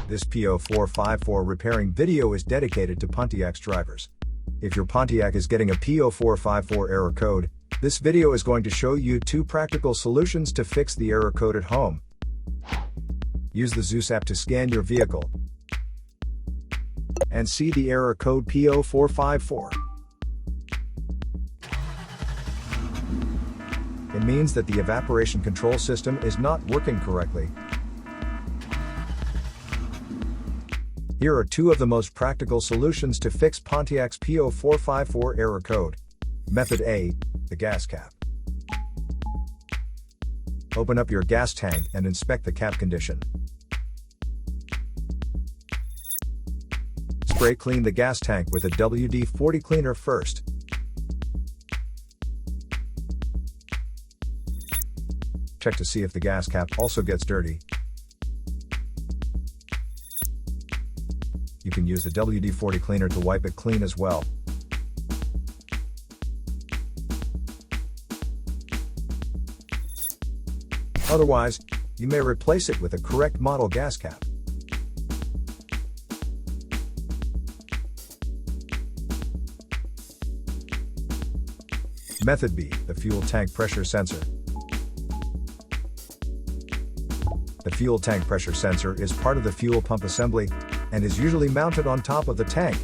This P0454 repairing video is dedicated to Pontiac's drivers. If your Pontiac is getting a P0454 error code, this video is going to show you 2 practical solutions to fix the error code at home. Use the Zeus app to scan your vehicle and see the error code P0454. It means that the evaporation control system is not working correctly. Here are 2 of the most practical solutions to fix Pontiac's P0454 error code. Method A, the gas cap. Open up your gas tank and inspect the cap condition. Spray clean the gas tank with a WD-40 cleaner first. Check to see if the gas cap also gets dirty. You can use the WD-40 cleaner to wipe it clean as well. Otherwise, you may replace it with a correct model gas cap. Method B, the fuel tank pressure sensor. The fuel tank pressure sensor is part of the fuel pump assembly and is usually mounted on top of the tank.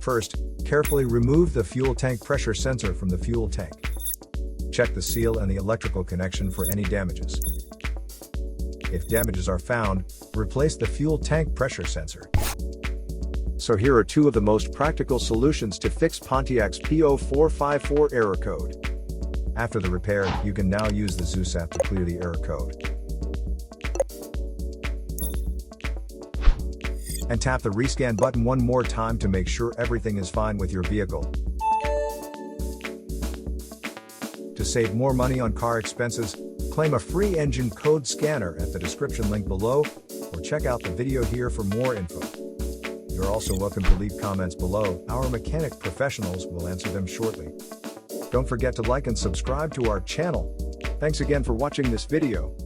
First, carefully remove the fuel tank pressure sensor from the fuel tank. Check the seal and the electrical connection for any damages. If damages are found, replace the fuel tank pressure sensor. So here are 2 of the most practical solutions to fix Pontiac's P0454 error code. After the repair, you can now use the Zeus app to clear the error code. And tap the rescan button one more time to make sure everything is fine with your vehicle. To save more money on car expenses, claim a free engine code scanner at the description link below, or check out the video here for more info. You're also welcome to leave comments below. Our mechanic professionals will answer them shortly. Don't forget to like and subscribe to our channel. Thanks again for watching this video.